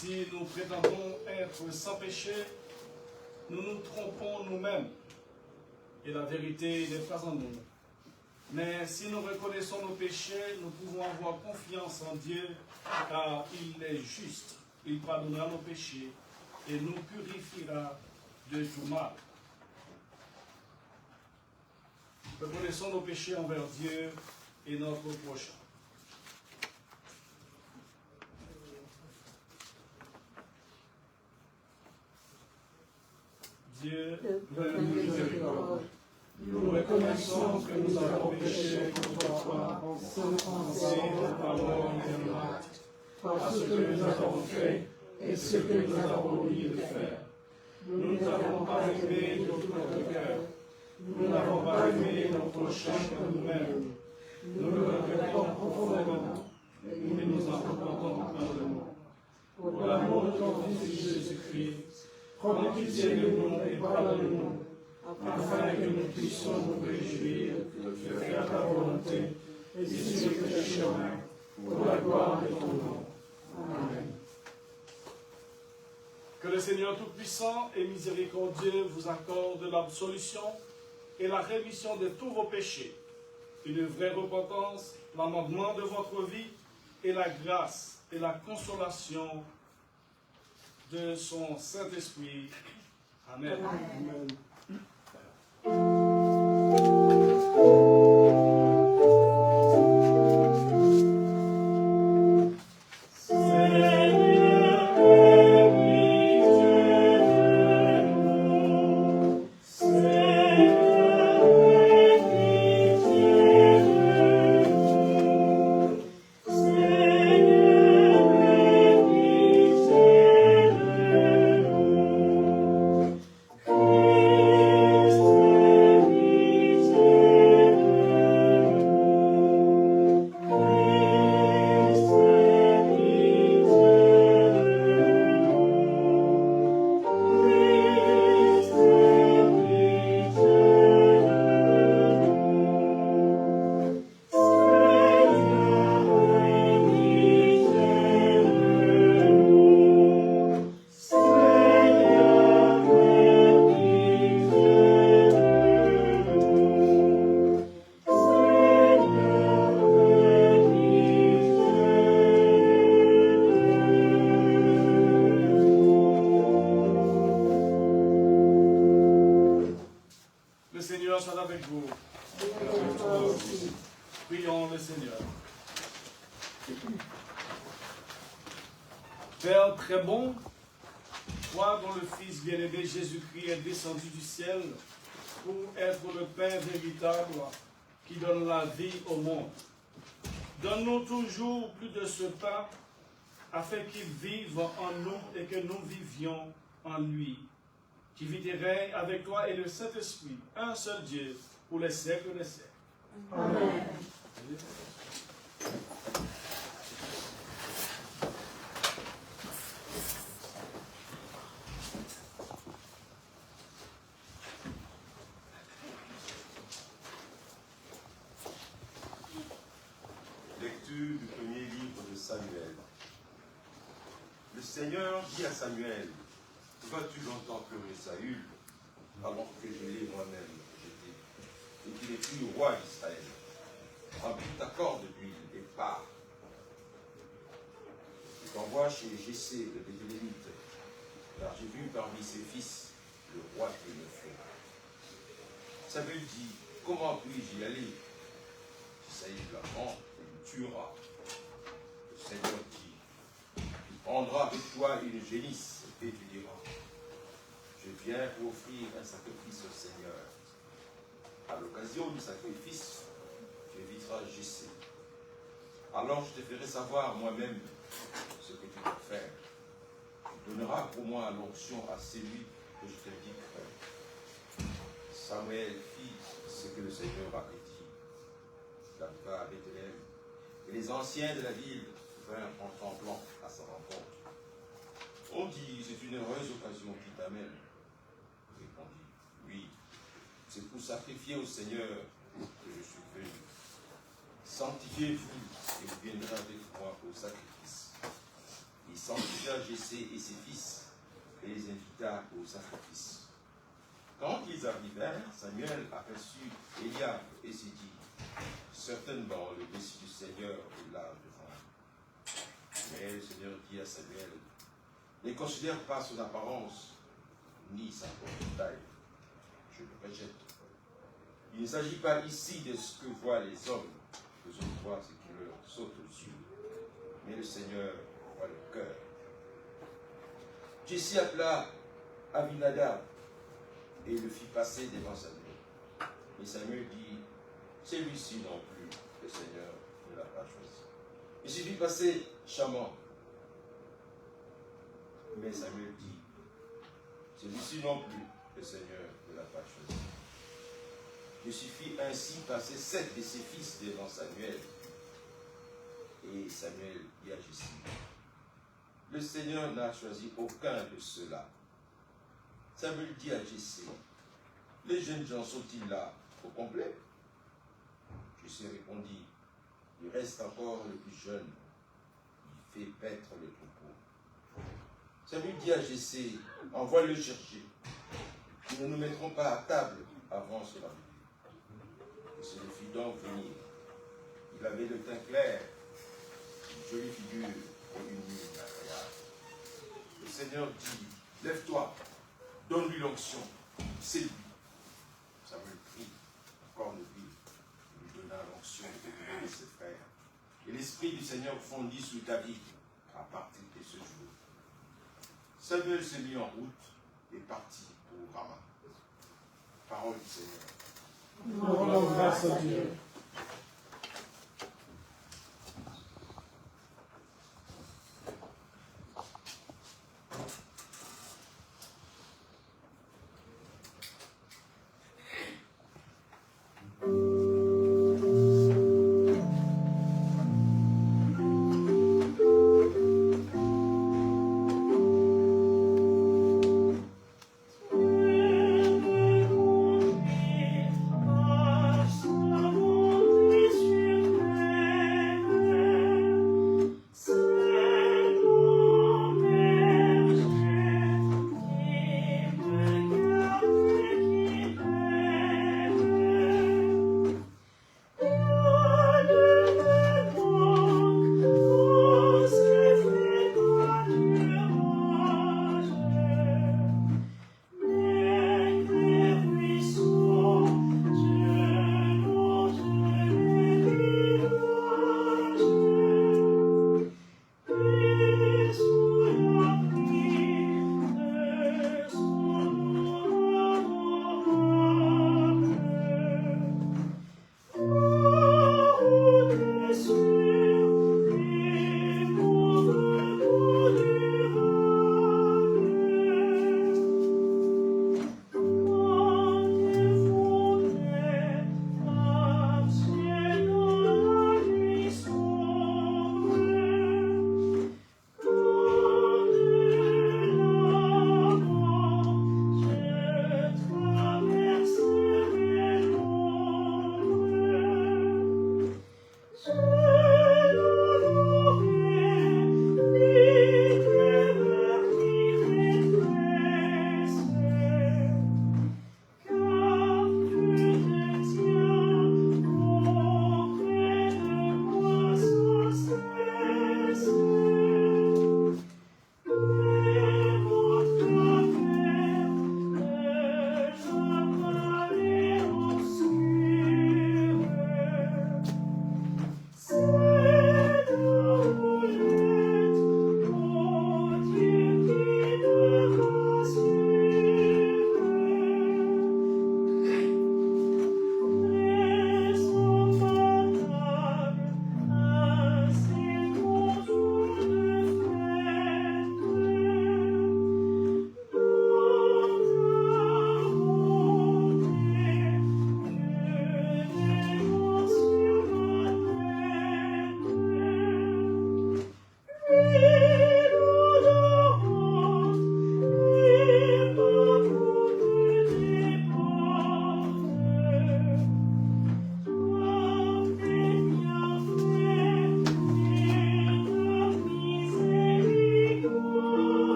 Si nous prétendons être sans péché, nous nous trompons nous-mêmes et la vérité n'est pas en nous. Mais si nous reconnaissons nos péchés, nous pouvons avoir confiance en Dieu, car il est juste. Il pardonnera nos péchés et nous purifiera de tout mal. Reconnaissons nos péchés envers Dieu et notre prochain. Dieu de miséricorde, nous reconnaissons que nous avons péché contre toi, en pensée, en parole et en acte, par ce que nous avons fait et ce que nous avons oublié de faire. Nous ne t'avons pas aimé de tout notre cœur. Nous n'avons pas aimé notre prochain comme nous-mêmes. Nous le regrettons profondément, mais nous en repentons pardonnement. Pour l'amour de ton Fils Jésus-Christ, prends pitié de nous et pardonne-nous, afin que nous puissions nous réjouir de faire ta volonté et suivre tes chemins pour la gloire de ton nom. Amen. Que le Seigneur Tout-Puissant et Miséricordieux vous accorde l'absolution et la rémission de tous vos péchés, une vraie repentance, l'amendement de votre vie et la grâce et la consolation de son Saint-Esprit. Amen. Amen. Père très bon, toi dont le Fils bien-aimé Jésus-Christ est descendu du ciel pour être le pain véritable qui donne la vie au monde. Donne-nous toujours plus de ce pain afin qu'il vive en nous et que nous vivions en lui, qui vit et règne avec toi et le Saint-Esprit, un seul Dieu, pour les siècles des siècles. Amen. Lecture du premier livre de Samuel. Le Seigneur dit à Samuel, « Vas-tu longtemps pleurer Saül, alors que je l'ai moi-même jeté, et qu'il est plus roi d'Israël? Remplis ta corde d'huile et pars. Je t'envoie chez Jessé, le Béthélémite, car j'ai vu parmi ses fils le roi qui me fait. » Samuel dit, « Comment puis-je y aller? Si Saül l'apprend, il me tuera. » Le Seigneur dit, « Tu prendras avec toi une génisse et tu diras, je viens pour offrir un sacrifice au Seigneur. À l'occasion du sacrifice, tu éviteras Jessé. Alors je te ferai savoir moi-même ce que tu dois faire. Tu donneras pour moi l'onction à celui que je t'indiquerai. » Samuel fit ce que le Seigneur avait dit. Il arriva à Bethléem, et les anciens de la ville vinrent en tremblant à sa rencontre. On dit, c'est une heureuse occasion qui t'amène. Il répondit, oui, c'est pour sacrifier au Seigneur que je suis venu. Sanctifiez-vous et viendrez avec moi au sacrifice. Il sanctifia Jessé et ses fils et les invita au sacrifice. Quand ils arrivèrent, Samuel aperçut Eliab et se dit, certainement le Messie du Seigneur est là devant nous. Mais le Seigneur dit à Samuel, ne considère pas son apparence, ni sa forte taille. Je le rejette. Il ne s'agit pas ici de ce que voient les hommes. Les hommes voient ce qui leur saute dessus. Mais le Seigneur voit le cœur. Jessé appela Abinadab et le fit passer devant Samuel. Et Samuel dit, celui-ci non plus, le Seigneur ne l'a pas choisi. Il suffit passer Shaman. Mais Samuel dit, celui-ci non plus, le Seigneur ne l'a pas choisi. Il suffit ainsi passer 7 de ses fils devant Samuel. Et Samuel dit à Jessé, le Seigneur n'a choisi aucun de ceux-là. Samuel dit à Jessé, les jeunes gens sont-ils là au complet? Jessé répondit, il reste encore le plus jeune, il fait paître le troupeau. Samuel dit à Jessé, envoie-le chercher. Nous ne nous mettrons pas à table avant ce barbecue. Jessé le fit donc venir. Il avait le teint clair, une jolie figure et une mine agréable. Le Seigneur dit, lève-toi, donne-lui l'onction, c'est lui. Samuel prit encore le vide, lui donna l'onction de ses frères. Et l'Esprit du Seigneur fondit sur David à partir de ce jour. Samuel se mit en route et partit pour Rama. Parole du Seigneur. Rendons grâce à Dieu. Amen.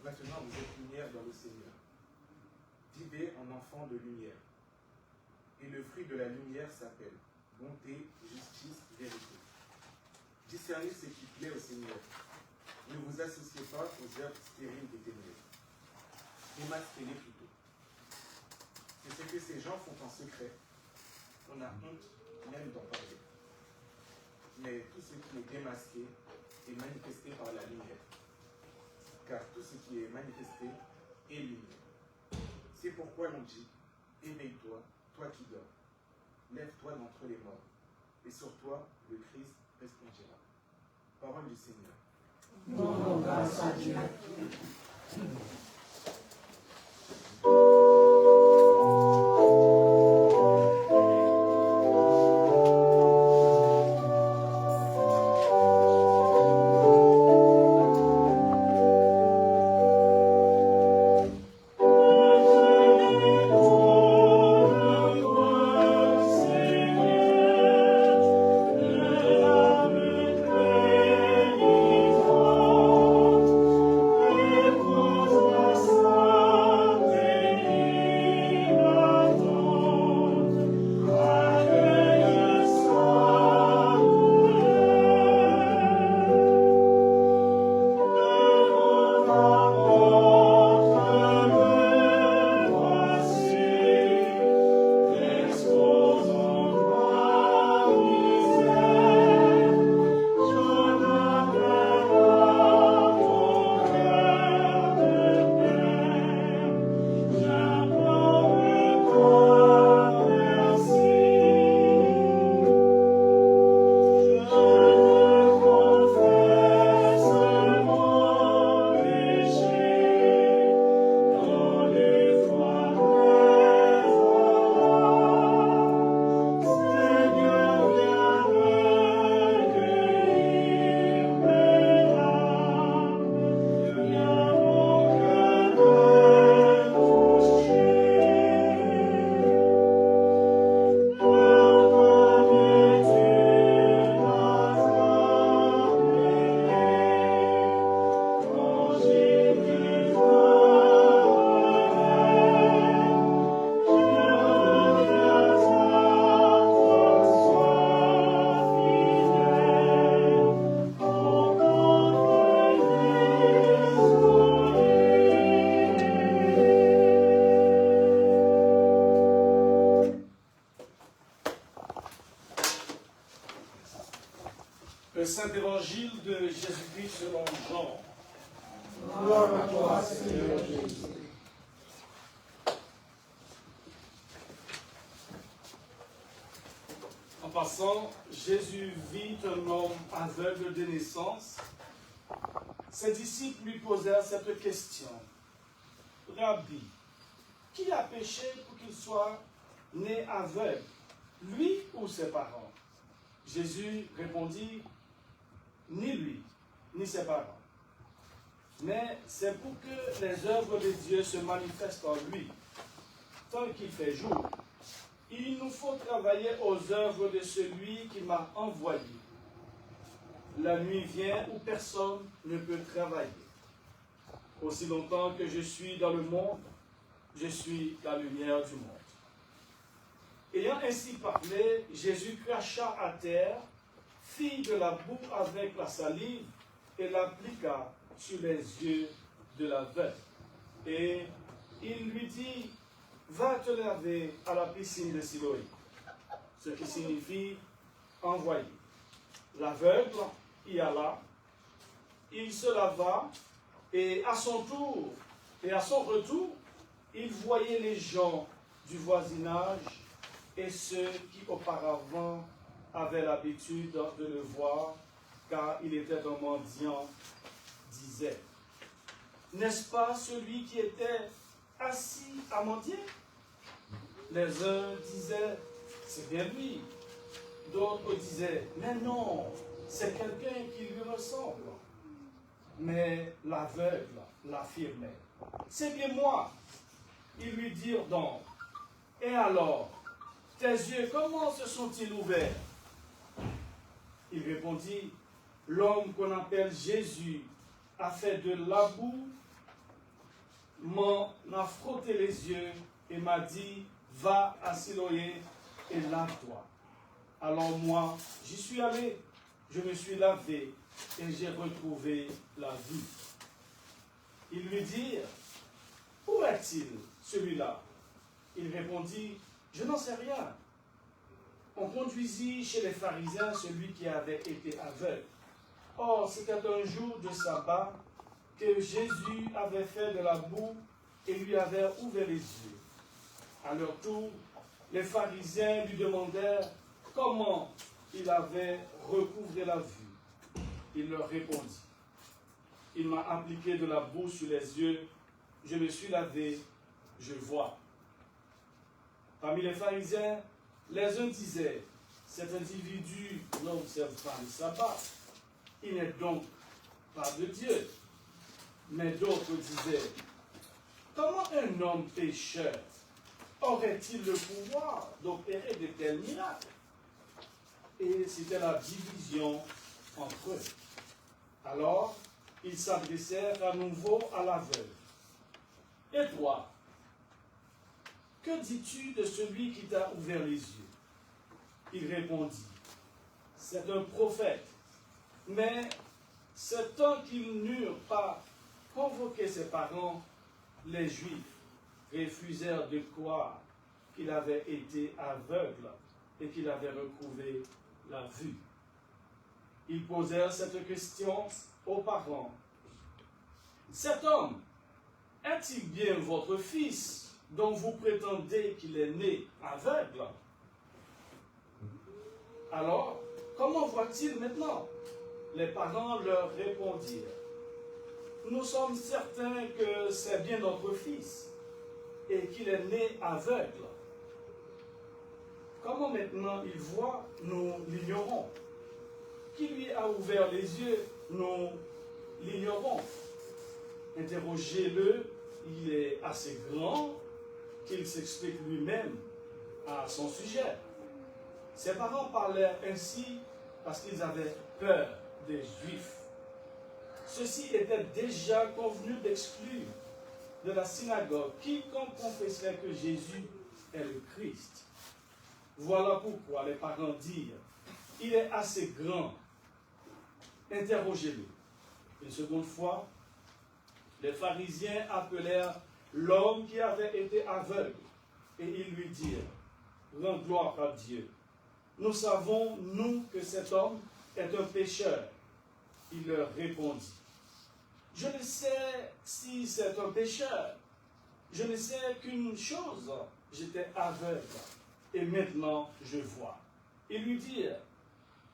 Maintenant, vous êtes lumière dans le Seigneur. Vivez en enfant de lumière. Et le fruit de la lumière s'appelle bonté, justice, vérité. Discernez ce qui plaît au Seigneur. Ne vous associez pas aux œuvres stériles des ténèbres. Démasquez-les plutôt. C'est ce que ces gens font en secret. On a honte même d'en parler. Mais tout ce qui est démasqué est manifesté par la lumière. Car tout ce qui est manifesté est lumière. C'est pourquoi l'on dit, éveille-toi, toi qui dors. Lève-toi d'entre les morts, et sur toi le Christ resplendira. Parole du Seigneur. Rendons grâce à Dieu. Le Saint-Évangile de Jésus-Christ selon Jean. Gloire à toi, Seigneur Jésus. En passant, Jésus vit un homme aveugle de naissance. Ses disciples lui posèrent cette question. Rabbi, qui a péché pour qu'il soit né aveugle, lui ou ses parents? Jésus répondit, ni lui, ni ses parents. Mais c'est pour que les œuvres de Dieu se manifestent en lui. Tant qu'il fait jour, il nous faut travailler aux œuvres de celui qui m'a envoyé. La nuit vient où personne ne peut travailler. Aussi longtemps que je suis dans le monde, je suis la lumière du monde. Ayant ainsi parlé, Jésus cracha à terre, fit de la boue avec la salive et l'appliqua sur les yeux de la veuve. Et il lui dit, va te laver à la piscine de Siloé, ce qui signifie envoyer. L'aveugle y alla, il se lava, et à son tour, et à son retour, il voyait les gens du voisinage et ceux qui auparavant avaient l'habitude de le voir, car il était un mendiant, disaient, n'est-ce pas celui qui était assis à mendier? Les uns disaient, c'est bien lui. D'autres disaient, mais non, c'est quelqu'un qui lui ressemble. Mais l'aveugle l'affirmait, c'est bien moi. Ils lui dirent donc, et alors, tes yeux, comment se sont-ils ouverts? Il répondit, l'homme qu'on appelle Jésus a fait de la boue m'en a frotté les yeux et m'a dit, va à Siloé et lave-toi. Alors moi, j'y suis allé, je me suis lavé et j'ai retrouvé la vue. Ils lui dirent, où est-il celui-là? Il répondit, je n'en sais rien. On conduisit chez les pharisiens celui qui avait été aveugle. Or, c'était un jour de sabbat que Jésus avait fait de la boue et lui avait ouvert les yeux. À leur tour, les pharisiens lui demandèrent comment il avait recouvré la vue. Il leur répondit, il m'a appliqué de la boue sur les yeux, je me suis lavé, je vois. Parmi les pharisiens, les uns disaient, cet individu n'observe pas le sabbat, il n'est donc pas de Dieu. Mais d'autres disaient, comment un homme pécheur aurait-il le pouvoir d'opérer de tels miracles? Et c'était la division entre eux. Alors, ils s'adressèrent à nouveau à l'aveugle. Et toi, que dis-tu de celui qui t'a ouvert les yeux? Il répondit, c'est un prophète. Mais c'est tant qu'ils n'eurent pas convoqué ses parents, les Juifs refusèrent de croire qu'il avait été aveugle et qu'il avait recouvré la vue. Ils posèrent cette question aux parents. Cet homme, est-il bien votre fils dont vous prétendez qu'il est né aveugle? Alors, comment voit-il maintenant? Les parents leur répondirent, nous sommes certains que c'est bien notre fils et qu'il est né aveugle. Comment maintenant il voit, nous l'ignorons. Qui lui a ouvert les yeux, nous l'ignorons. Interrogez-le, il est assez grand qu'il s'explique lui-même à son sujet. Ses parents parlèrent ainsi parce qu'ils avaient peur des Juifs. Ceux-ci étaient déjà convenus d'exclure de la synagogue quiconque confesserait que Jésus est le Christ. Voilà pourquoi les parents dirent, il est assez grand, interrogez-le. Une seconde fois, les pharisiens appelèrent l'homme qui avait été aveugle et ils lui dirent, rends gloire à Dieu. Nous savons, nous, que cet homme est un pécheur. Il leur répondit, je ne sais si c'est un pécheur. Je ne sais qu'une chose, j'étais aveugle et maintenant je vois. Ils lui dirent,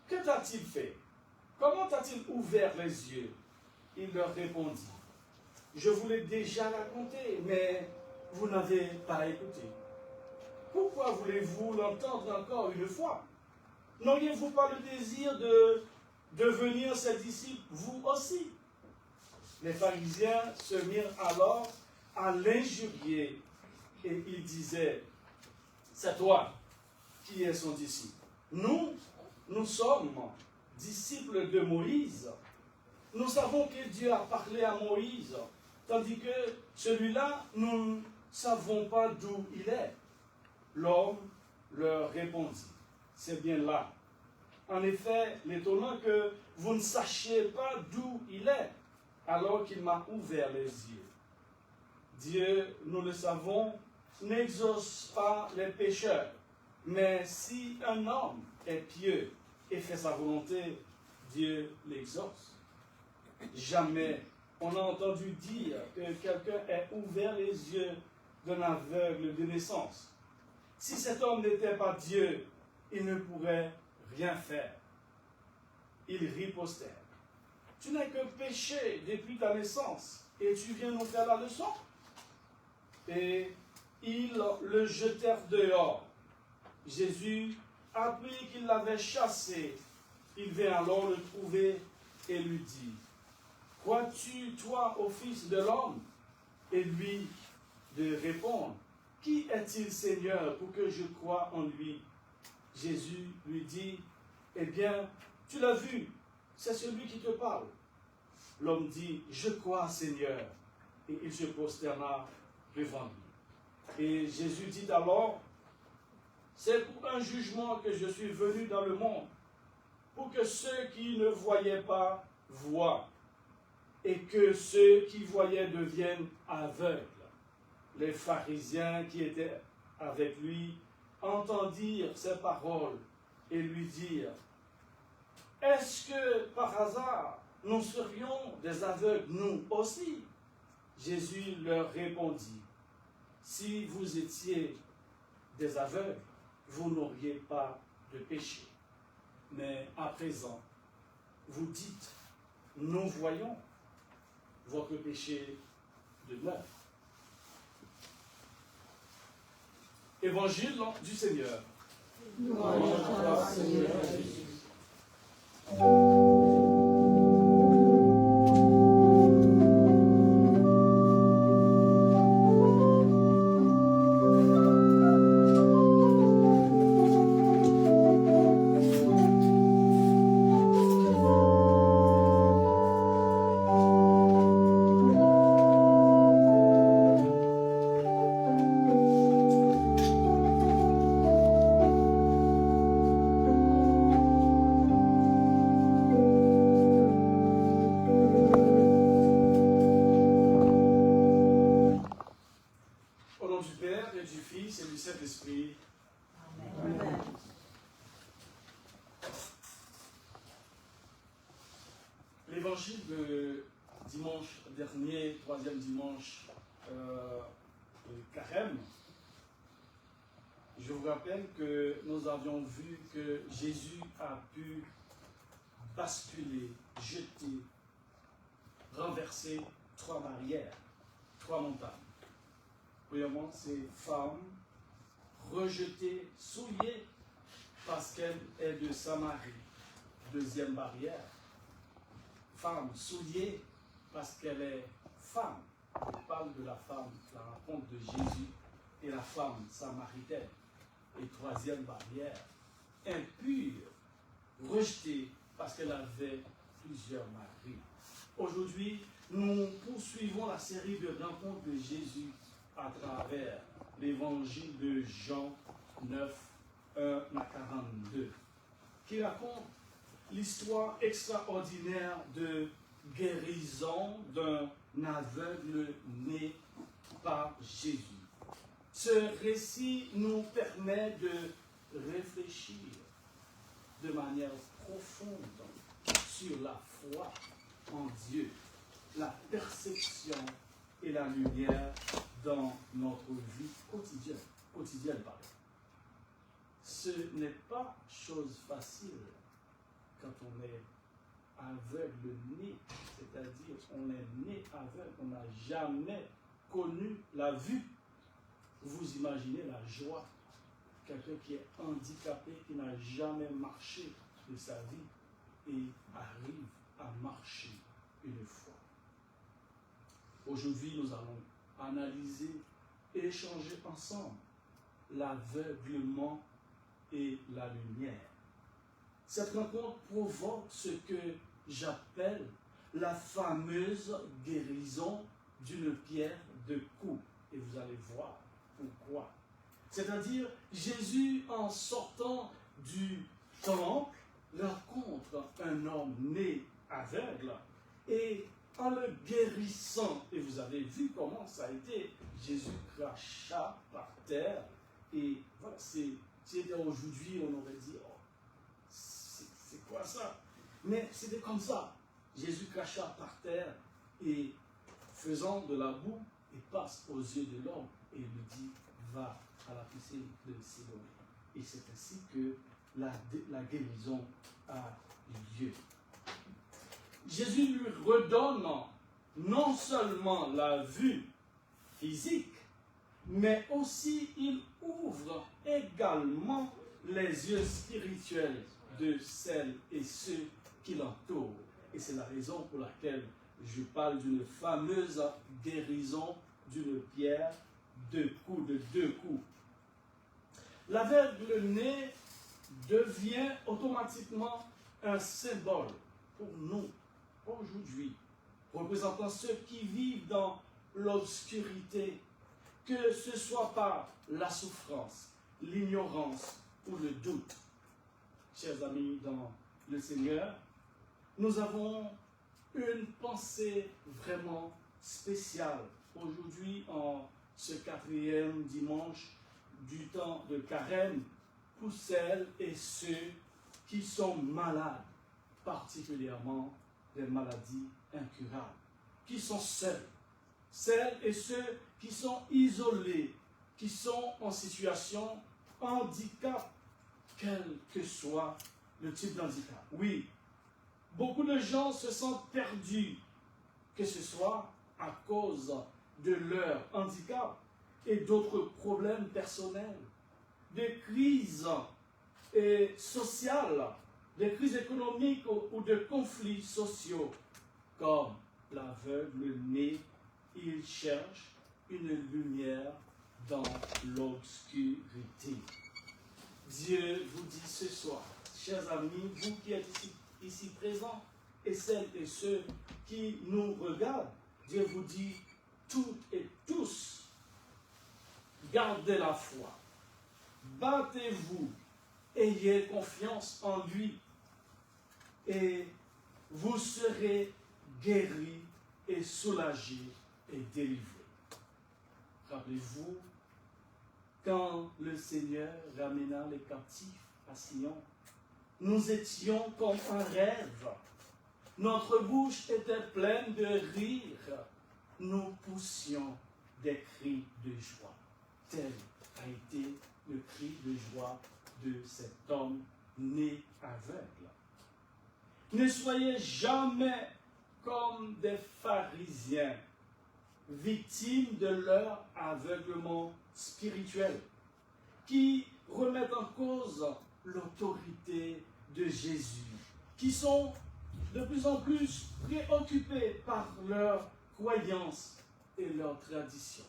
que t'a-t-il fait? Comment t'a-t-il ouvert les yeux? Il leur répondit, je vous l'ai déjà raconté, mais vous n'avez pas écouté. Pourquoi voulez-vous l'entendre encore une fois? N'auriez-vous pas le désir de devenir ses disciples, vous aussi? Les pharisiens se mirent alors à l'injurier et ils disaient, c'est toi qui es son disciple. Nous sommes disciples de Moïse. Nous savons que Dieu a parlé à Moïse, tandis que celui-là, nous ne savons pas d'où il est. L'homme leur répondit, c'est bien là. En effet, l'étonnant que vous ne sachiez pas d'où il est, alors qu'il m'a ouvert les yeux. Dieu, nous le savons, n'exauce pas les pécheurs, mais si un homme est pieux et fait sa volonté, Dieu l'exauce. Jamais on a entendu dire que quelqu'un ait ouvert les yeux d'un aveugle de naissance. Si cet homme n'était pas Dieu, il ne pourrait rien faire. Ils ripostèrent. Tu n'as que péché depuis ta naissance et tu viens nous faire la leçon? Et ils le jetèrent dehors. Jésus apprit qu'il l'avait chassé. Il vint alors le trouver et lui dit, crois-tu, toi, au Fils de l'homme? Et lui de répondre, qui est-il, Seigneur, pour que je croie en lui? Jésus lui dit, eh bien, tu l'as vu, c'est celui qui te parle. L'homme dit, je crois, Seigneur, et il se prosterna devant lui. Et Jésus dit alors, c'est pour un jugement que je suis venu dans le monde, pour que ceux qui ne voyaient pas voient, et que ceux qui voyaient deviennent aveugles. Les pharisiens qui étaient avec lui entendirent ces paroles et lui dirent, est-ce que par hasard nous serions des aveugles nous aussi? Jésus leur répondit, si vous étiez des aveugles, vous n'auriez pas de péché. Mais à présent, vous dites, nous voyons, votre péché demeure. Évangile du Seigneur. Gloire à toi, Seigneur Jésus. Au nom du Père et du Fils et du Saint-Esprit. Amen. L'évangile de dimanche dernier, troisième dimanche de Carême, je vous rappelle que nous avions vu que Jésus a pu basculer, jeter, renverser trois barrières, trois montagnes. Premièrement, c'est femme rejetée, souillée, parce qu'elle est de Samarie. Deuxième barrière, femme souillée, parce qu'elle est femme. On parle de la femme, la rencontre de Jésus et la femme samaritaine. Et troisième barrière, impure, rejetée, parce qu'elle avait plusieurs maris. Aujourd'hui, nous poursuivons la série de rencontres de Jésus à travers l'évangile de Jean 9, 1 à 42, qui raconte l'histoire extraordinaire de guérison d'un aveugle né par Jésus. Ce récit nous permet de réfléchir de manière profonde sur la foi en Dieu, la perception et la lumière dans notre vie quotidienne. Ce n'est pas chose facile quand on est aveugle né, c'est-à-dire on est né aveugle, on n'a jamais connu la vue. Vous imaginez la joie, quelqu'un qui est handicapé, qui n'a jamais marché de sa vie et arrive à marcher une fois. Aujourd'hui, nous allons analyser et échanger ensemble l'aveuglement et la lumière. Cette rencontre provoque ce que j'appelle la fameuse guérison d'une pierre de coups. Et vous allez voir pourquoi. C'est-à-dire, Jésus, en sortant du temple, rencontre un homme né aveugle et en le guérissant, et vous avez vu comment ça a été, Jésus cracha par terre, et voilà, si c'était aujourd'hui, on aurait dit, oh, c'est quoi ça? Mais c'était comme ça. Jésus cracha par terre, et faisant de la boue, il passe aux yeux de l'homme, et il lui dit, va à la piscine de Siloé. Et c'est ainsi que la guérison a eu lieu. Jésus lui redonne non seulement la vue physique, mais aussi il ouvre également les yeux spirituels de celles et ceux qui l'entourent. Et c'est la raison pour laquelle je parle d'une fameuse guérison d'une pierre de deux coups. L'aveugle-né devient automatiquement un symbole pour nous aujourd'hui, représentant ceux qui vivent dans l'obscurité, que ce soit par la souffrance, l'ignorance ou le doute. Chers amis dans le Seigneur, nous avons une pensée vraiment spéciale aujourd'hui en ce 4e dimanche du temps de Carême pour celles et ceux qui sont malades, particulièrement des maladies incurables, qui sont seuls, celles et ceux qui sont isolés, qui sont en situation handicap, quel que soit le type d'handicap. Oui, beaucoup de gens se sentent perdus, que ce soit à cause de leur handicap et d'autres problèmes personnels, des crises sociales, des crises économiques ou de conflits sociaux, comme l'aveugle-né, il cherche une lumière dans l'obscurité. Dieu vous dit ce soir, chers amis, vous qui êtes ici présents, et celles et ceux qui nous regardent, Dieu vous dit, toutes et tous, gardez la foi, battez-vous, ayez confiance en lui, et vous serez guéris et soulagés et délivrés. Rappelez-vous, quand le Seigneur ramena les captifs à Sion, nous étions comme un rêve. Notre bouche était pleine de rire. Nous poussions des cris de joie. Tel a été le cri de joie de cet homme né aveugle. Ne soyez jamais comme des pharisiens, victimes de leur aveuglement spirituel, qui remettent en cause l'autorité de Jésus, qui sont de plus en plus préoccupés par leurs croyances et leurs traditions.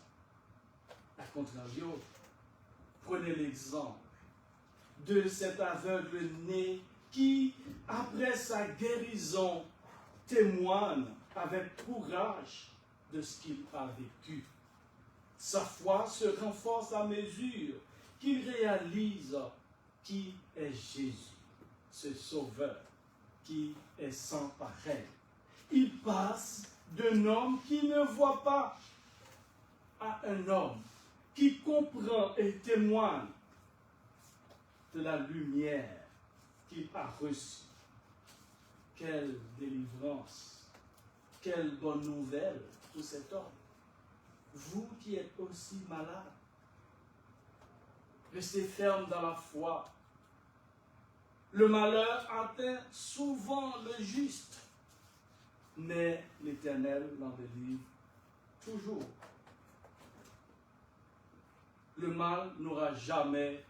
A contrario, prenez l'exemple de cet aveugle né qui, après sa guérison, témoigne avec courage de ce qu'il a vécu. Sa foi se renforce à mesure qu'il réalise qui est Jésus, ce Sauveur qui est sans pareil. Il passe d'un homme qui ne voit pas à un homme qui comprend et témoigne de la lumière qu'il a reçue. Quelle délivrance, quelle bonne nouvelle pour cet homme. Vous qui êtes aussi malade, restez ferme dans la foi. Le malheur atteint souvent le juste, mais l'Éternel l'en délivre toujours. Le mal n'aura jamais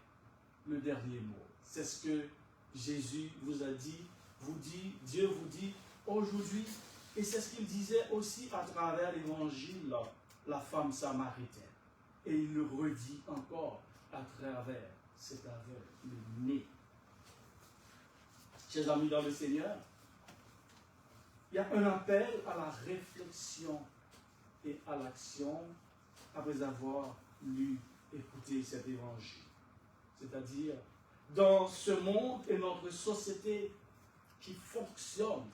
le dernier mot. C'est ce que Jésus vous a dit, Dieu vous dit aujourd'hui, et c'est ce qu'il disait aussi à travers l'évangile, la femme samaritaine. Et il le redit encore à travers cet aveugle né. Chers amis dans le Seigneur, il y a un appel à la réflexion et à l'action après avoir lu, écouté cet évangile. C'est-à-dire, dans ce monde et notre société qui fonctionne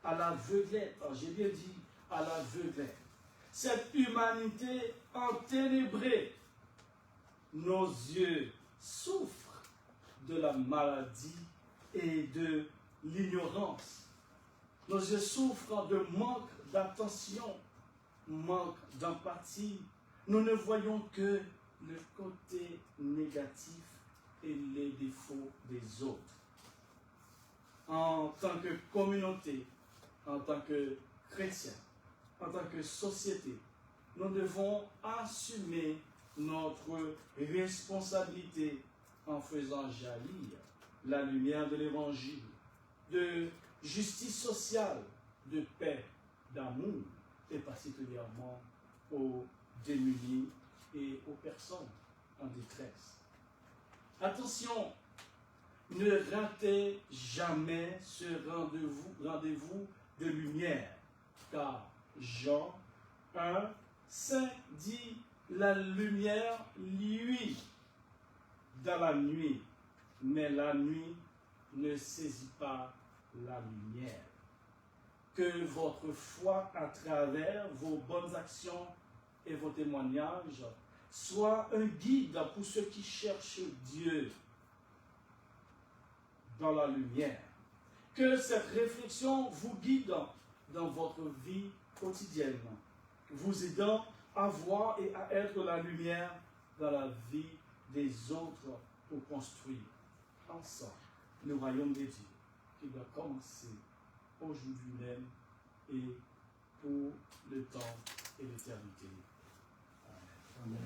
à l'aveuglette, j'ai bien dit à l'aveuglette, cette humanité enténébrée, nos yeux souffrent de la maladie et de l'ignorance. Nos yeux souffrent de manque d'attention, manque d'empathie. Nous ne voyons que le côté négatif et les défauts des autres. En tant que communauté, en tant que chrétiens, en tant que société, nous devons assumer notre responsabilité en faisant jaillir la lumière de l'Évangile, de justice sociale, de paix, d'amour, et particulièrement aux démunis et aux personnes en détresse. Attention, ne ratez jamais ce rendez-vous de lumière, car Jean 1, Saint dit la lumière luit dans la nuit, mais la nuit ne saisit pas la lumière. Que votre foi à travers vos bonnes actions et vos témoignages soit un guide pour ceux qui cherchent Dieu dans la lumière. Que cette réflexion vous guide dans votre vie quotidienne, vous aidant à voir et à être la lumière dans la vie des autres pour construire ensemble le royaume de Dieu qui doit commencer aujourd'hui même et pour le temps et l'éternité. Amen.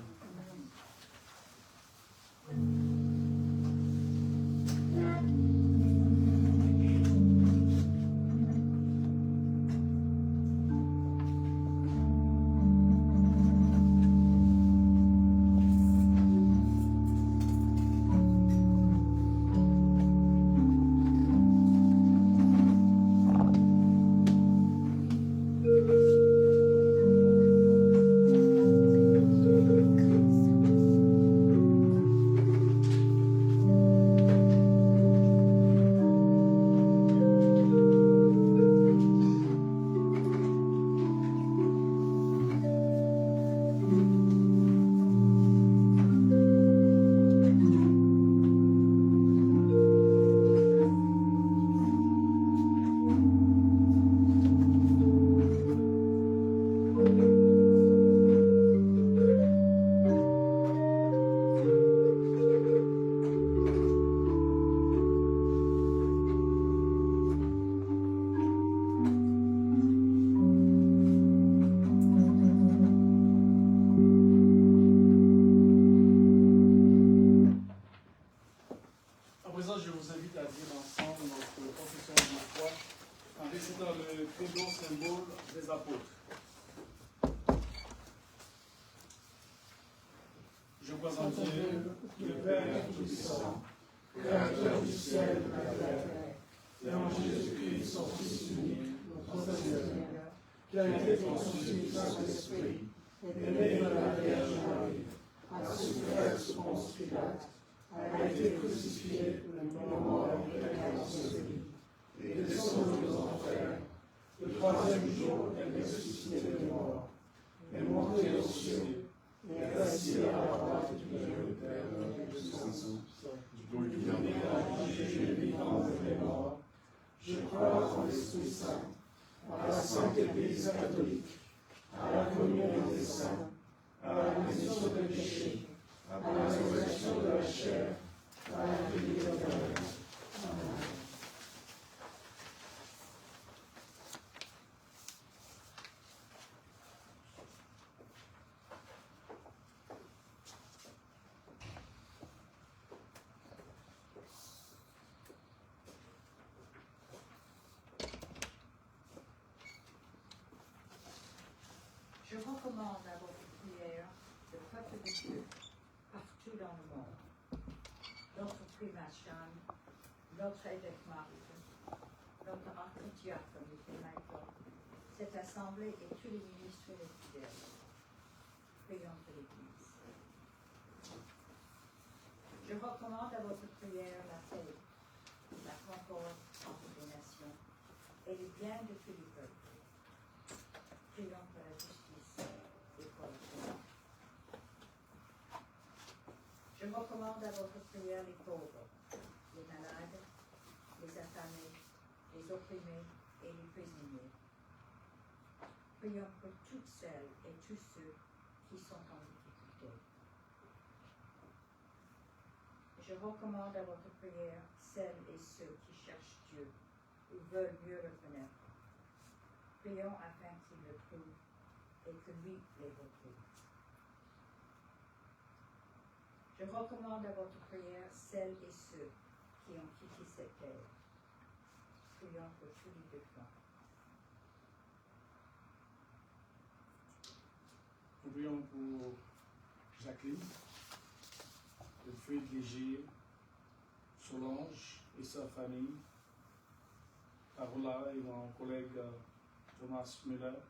Je recommande à votre prière le peuple de Dieu partout dans le monde. Notre primachan, notre évêque Marc, notre archidiacre Michel Michael, cette assemblée et tous les ministres et les fidèles. Prions pour l'Église. Je recommande à votre prière la paix, la concorde entre les nations et le bien de tous les peuples. Prions pour la justice et pour la paix. Je recommande à votre prière les pauvres, les malades, les affamés, les opprimés et les prisonniers. Prions pour toutes celles et tous ceux qui sont en difficulté. Je recommande à votre prière celles et ceux qui cherchent Dieu ou veulent mieux le connaître. Prions afin qu'il le trouve et que lui les retrouve. Je recommande à votre prière celles et ceux qui ont quitté cette terre. Prions pour tous les défunts. Nous prions pour Jacqueline, le feu de Léger, Solange et sa famille, Carola et mon collègue Thomas Müller,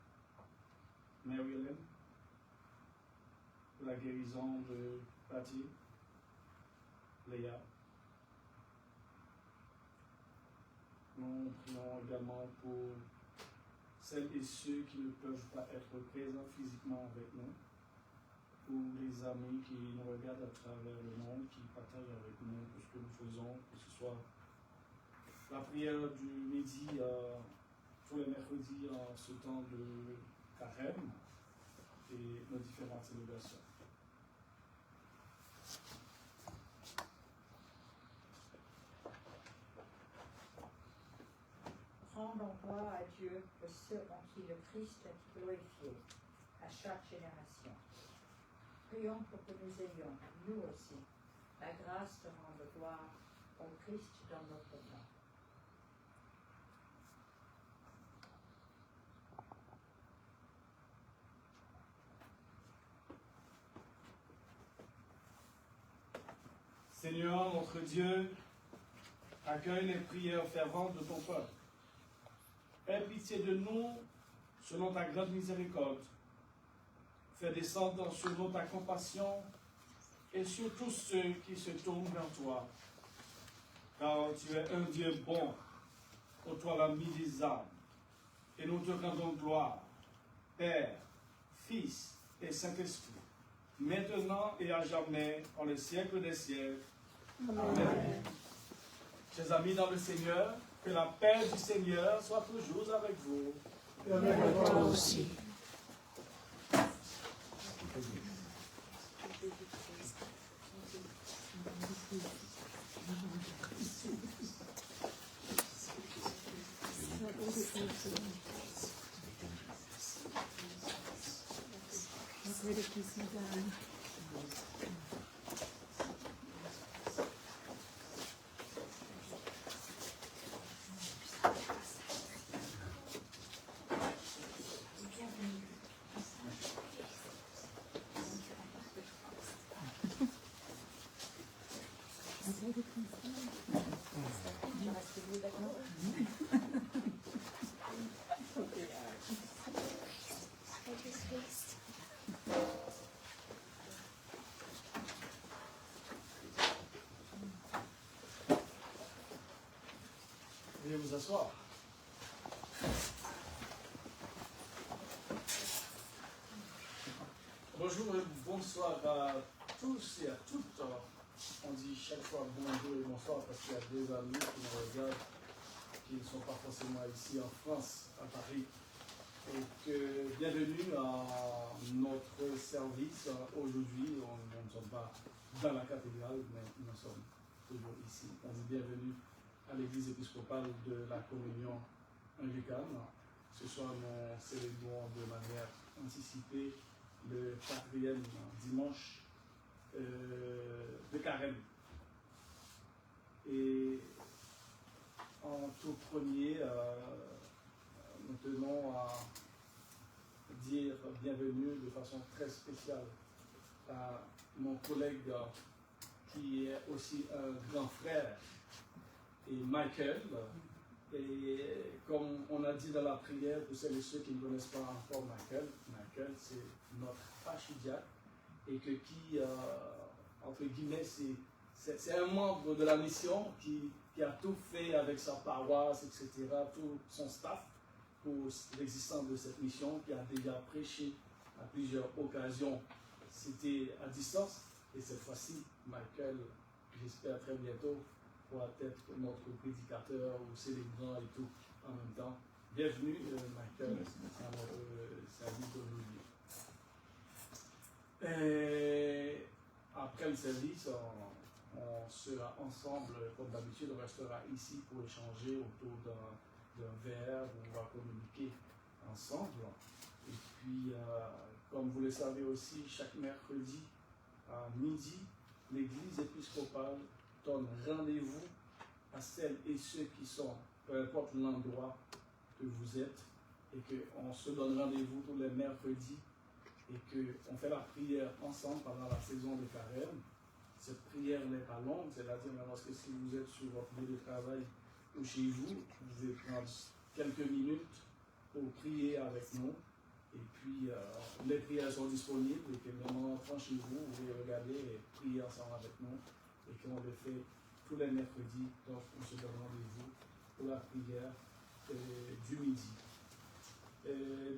Mary-Hélène, la guérison de Patty, Léa. Nous prions également pour celles et ceux qui ne peuvent pas être présents physiquement avec nous, pour les amis qui nous regardent à travers le monde, qui partagent avec nous tout ce que nous faisons, que ce soit la prière du midi tous les mercredis en ce temps de carême et nos différentes célébrations. Rendons gloire à Dieu pour ceux en qui le Christ est glorifié à chaque génération. Prions pour que nous ayons, nous aussi, la grâce de rendre gloire au Christ dans notre temps. Seigneur, notre Dieu, accueille les prières ferventes de ton peuple. Aie pitié de nous selon ta grande miséricorde. Fais descendre sur nous ta compassion et sur tous ceux qui se tournent vers toi. Car tu es un Dieu bon, ô toi l'ami des âmes. Et nous te rendons gloire, Père, Fils et Saint-Esprit, maintenant et à jamais, en les siècles des siècles. Amen. Chers amis dans le Seigneur, que la paix du Seigneur soit toujours avec vous. Et avec toi aussi. Veuillez vous asseoir. Bonjour et bonsoir à tous et à toutes. On dit chaque fois bonjour et bonsoir parce qu'il y a des amis qui nous regardent, qui ne sont pas forcément ici en France, à Paris. Et que bienvenue à notre service. Aujourd'hui, nous ne sommes pas dans la cathédrale, mais nous sommes toujours ici. On dit bienvenue à l'église épiscopale de la communion anglicane. Ce soir, nous célébrons de manière anticipée le 4e dimanche de carême. Et en tout premier, nous tenons à dire bienvenue de façon très spéciale à mon collègue qui est aussi un grand frère, et Michael. Et comme on a dit dans la prière, pour celles et ceux qui ne connaissent pas encore Michael, c'est notre archidiacre, et que qui, entre guillemets, c'est un membre de la mission qui a tout fait avec sa paroisse, etc., tout son staff pour l'existence de cette mission, qui a déjà prêché à plusieurs occasions. C'était à distance, et cette fois-ci, Michael, j'espère très bientôt, pourra être notre prédicateur ou célébrant et tout en même temps. Bienvenue, Michael, à notre service d'aujourd'hui. Et après le service, on sera ensemble, comme d'habitude, on restera ici pour échanger autour d'un verre où on va communiquer ensemble. Et puis, comme vous le savez aussi, chaque mercredi à midi, l'église épiscopale donne rendez-vous à celles et ceux qui sont, peu importe l'endroit que vous êtes, et qu'on se donne rendez-vous tous les mercredis et qu'on fait la prière ensemble pendant la saison de carême. Cette prière n'est pas longue, c'est-à-dire lorsque si vous êtes sur votre lieu de travail ou chez vous, vous pouvez prendre quelques minutes pour prier avec nous Et puis, les prières sont disponibles, et que même en entrant chez vous, vous pouvez regarder et prier ensemble avec nous. Et qu'on le fait tous les mercredis, donc on se donne rendez-vous pour la prière du midi.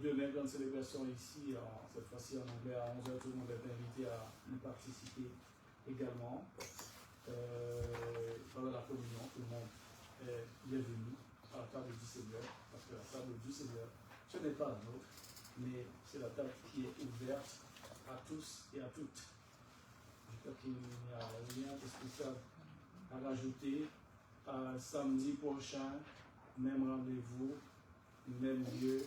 Demain, grande célébration ici, cette fois-ci en anglais à 11h, tout le monde est invité à y participer également. Pendant la communion, tout le monde est bienvenu à la table du Seigneur, parce que la table du Seigneur, ce n'est pas la nôtre, mais c'est la table qui est ouverte à tous et à toutes. Je crois qu'il n'y a rien de spécial à rajouter. Samedi prochain, même rendez-vous, même lieu.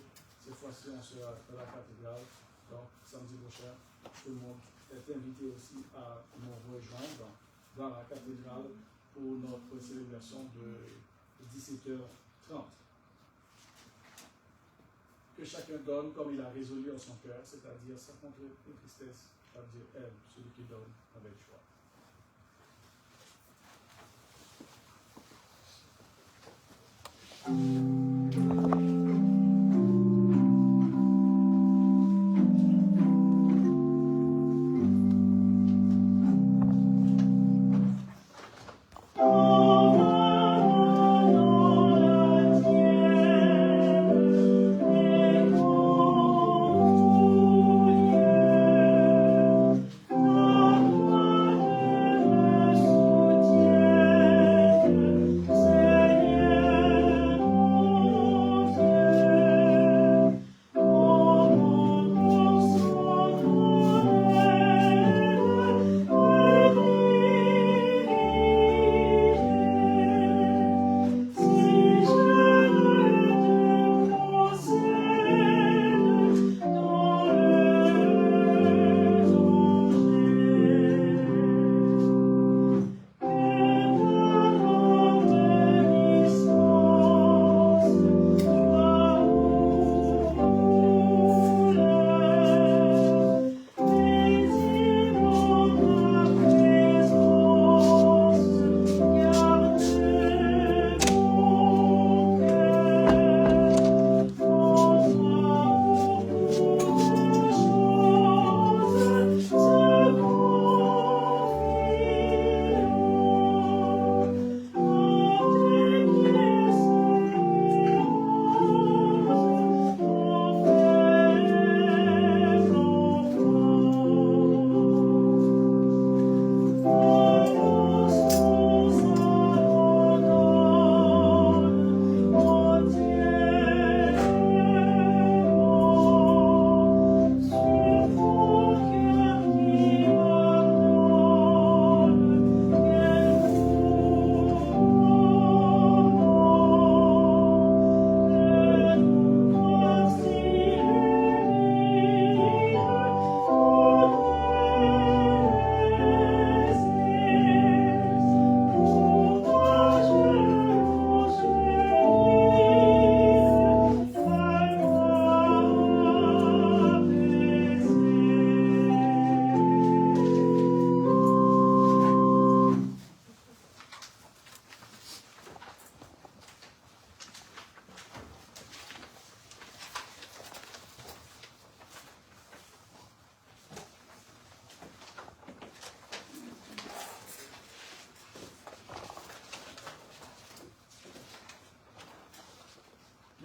Cette fois-ci, on sera dans la cathédrale. Donc, samedi prochain, tout le monde est invité aussi à nous rejoindre dans la cathédrale pour notre célébration de 17h30. Que chacun donne comme il a résolu en son cœur, c'est-à-dire sans contre une tristesse, c'est-à-dire aime celui qui donne avec joie.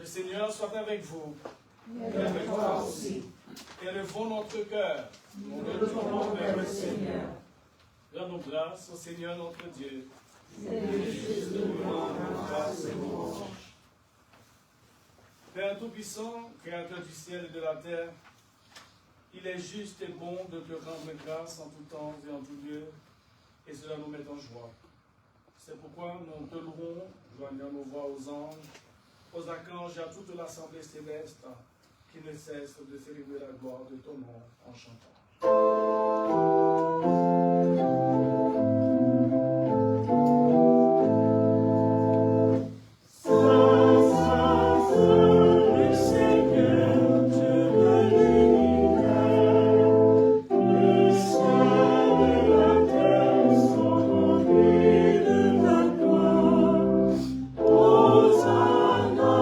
Le Seigneur soit avec vous. Et avec toi aussi. Élevons notre cœur. Nous le tournons vers le Seigneur. Rendons grâce au Seigneur notre Dieu. C'est juste de lui rendre grâce et louange. Père Tout-Puissant, Créateur du ciel et de la terre, il est juste et bon de te rendre grâce en tout temps et en tout lieu, et cela nous met en joie. C'est pourquoi nous te louons, joignant nos voix aux anges, aux archanges et à toute l'assemblée céleste, qui ne cesse de célébrer la gloire de ton nom en chantant. Hosanna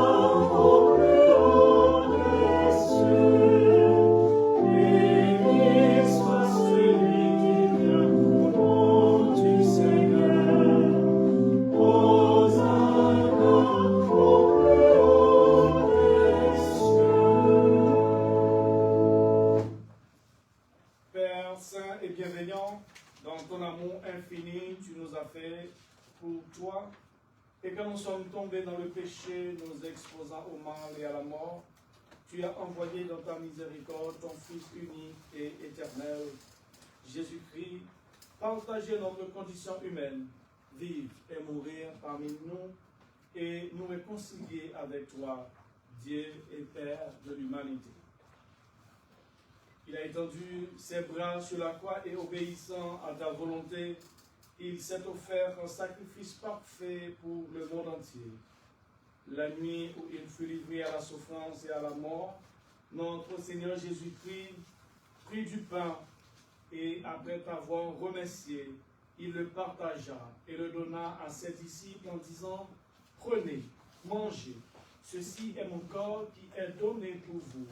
au plus haut des cieux. Père saint et bienveillant, dans ton amour infini, tu nous as fait pour toi. Et quand nous sommes tombés dans le péché, nous exposant au mal et à la mort, tu as envoyé dans ta miséricorde ton Fils unique et éternel, Jésus-Christ, partager notre condition humaine, vivre et mourir parmi nous, et nous réconcilier avec toi, Dieu et Père de l'humanité. Il a étendu ses bras sur la croix et obéissant à ta volonté, il s'est offert un sacrifice parfait pour le monde entier. La nuit où il fut livré à la souffrance et à la mort, notre Seigneur Jésus-Christ prit du pain et après t'avoir remercié, il le partagea et le donna à ses disciples en disant « Prenez, mangez, ceci est mon corps qui est donné pour vous.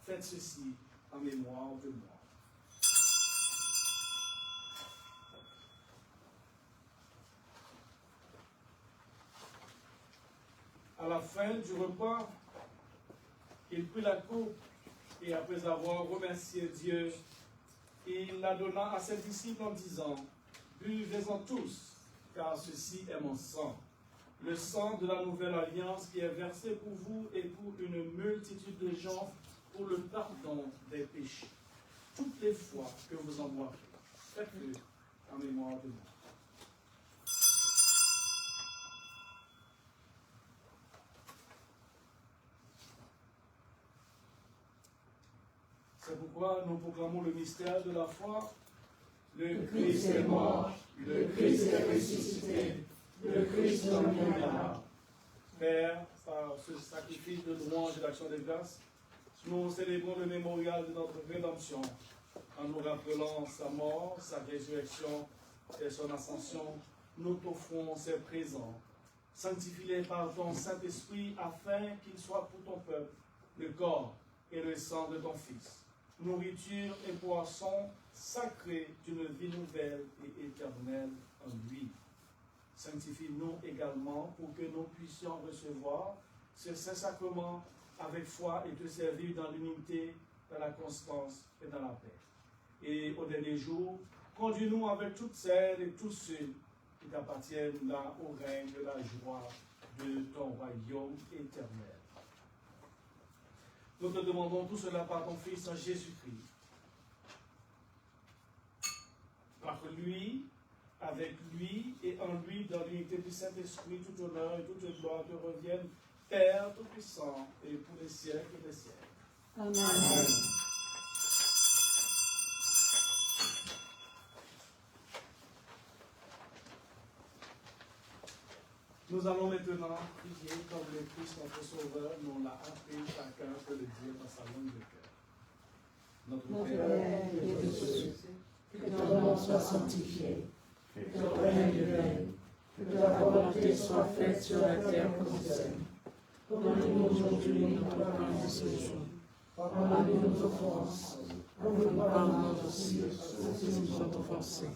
Faites ceci en mémoire de moi. » À la fin du repas, il prit la coupe et après avoir remercié Dieu, il la donna à ses disciples en disant « Buvez-en tous, car ceci est mon sang, le sang de la nouvelle alliance qui est versé pour vous et pour une multitude de gens pour le pardon des péchés. Toutes les fois que vous en boirez, faites-le en mémoire de moi. » C'est pourquoi nous proclamons le mystère de la foi. Le Christ est mort, le Christ est ressuscité, le Christ reviendra. Père, par ce sacrifice de louange et d'action de grâce, nous célébrons le mémorial de notre rédemption en nous rappelant sa mort, sa résurrection et son ascension. Nous t'offrons ces présents. Sanctifie-les par ton Saint-Esprit afin qu'ils soient pour ton peuple le corps et le sang de ton Fils, nourriture et boisson sacrée d'une vie nouvelle et éternelle en lui. Sanctifie-nous également pour que nous puissions recevoir ce Saint-Sacrement avec foi et te servir dans l'unité, dans la constance et dans la paix. Et au dernier jour, conduis-nous avec toutes celles et tous ceux qui t'appartiennent là au règne de la joie de ton royaume éternel. Nous te demandons tout cela par ton Fils Jésus-Christ. Par lui, avec lui et en lui, dans l'unité du Saint-Esprit, tout honneur et toute gloire te reviennent, Père Tout-Puissant, et pour les siècles des siècles. Amen. Amen. Nous allons maintenant prier comme le Christ notre Sauveur nous l'a appris chacun peut le dire dans sa langue de cœur. Notre Père, qui es aux cieux, que ton nom soit sanctifié, que ton règne vienne, que ta volonté soit faite sur la terre comme au ciel. Donne-nous aujourd'hui notre pain de ce jour. Pardonne-nous nos offenses, comme nous pardonnons aussi à ceux qui nous ont offensés.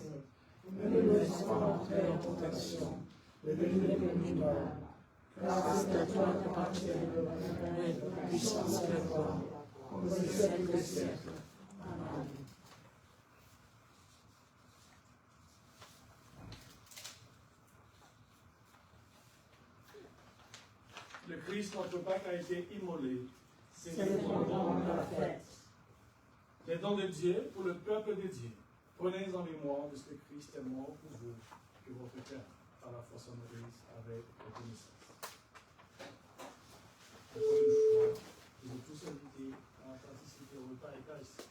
Ne nous laisse pas entrer en tentation, mais délivre-nous du mal. Car c'est à toi qu'appartient le règne, la puissance et la gloire, pour les siècles des siècles. Amen. Le Christ, notre Pâque, a été immolé. C'est le don de la fête. Les dons de Dieu pour le peuple de Dieu. Prenez en mémoire de ce que Christ est mort pour vous, que votre cœur, par la foi, s'en obéisse avec reconnaissance. Encore une fois, je vous tous invités à participer au repas eucharistique.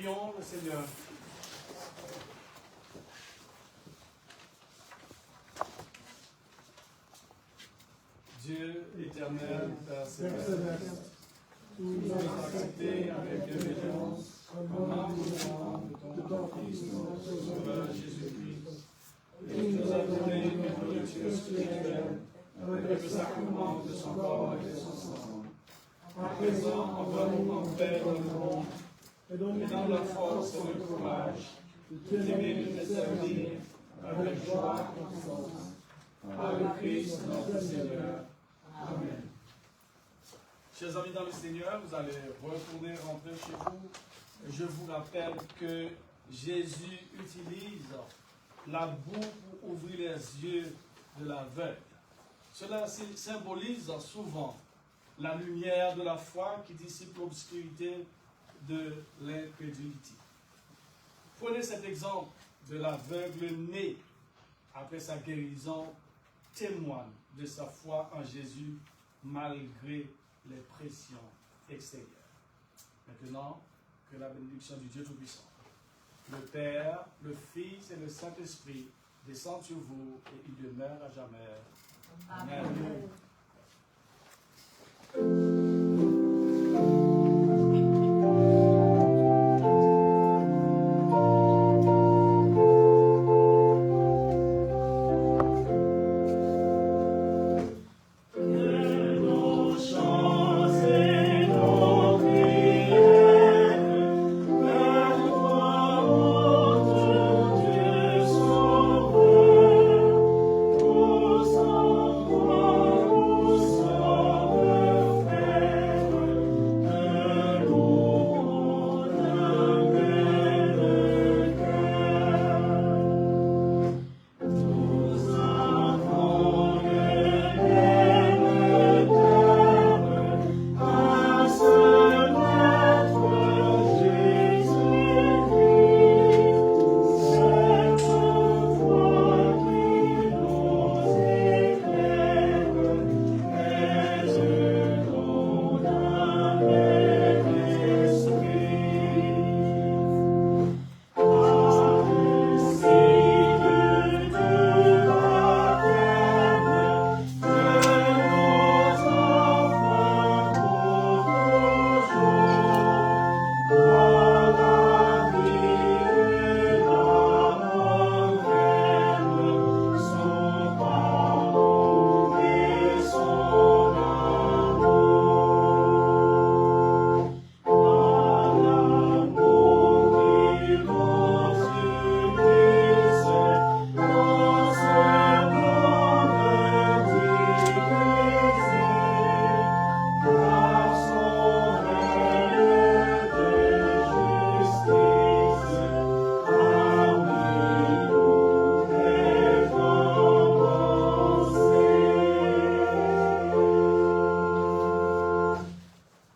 Prions le Seigneur. Dieu éternel, Père céleste, tu nous as acceptés avec bienveillance comme enfants de ton Fils, notre Sauveur Jésus-Christ. Et tu nous as donné une nourriture spirituelle avec le sacrement de son corps et de son sang. À présent, envoie-nous en paix dans le monde et donne la force et le courage de t'aimer et de te servir avec joie et confiance. Par le Christ notre Seigneur. Amen. Chers amis dans le Seigneur, vous allez rentrer chez vous. Je vous rappelle que Jésus utilise la boue pour ouvrir les yeux de l'aveugle. Cela symbolise souvent la lumière de la foi qui dissipe l'obscurité de l'incrédulité. Prenez cet exemple de l'aveugle né après sa guérison, témoigne de sa foi en Jésus malgré les pressions extérieures. Maintenant, que la bénédiction du Dieu Tout-Puissant, le Père, le Fils et le Saint-Esprit descendent sur vous et ils demeurent à jamais. Amen. Amen.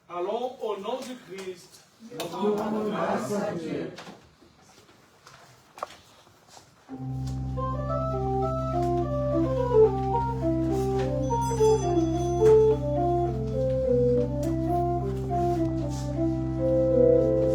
Allons au nom du Christ. Nous rendons grâce à Dieu.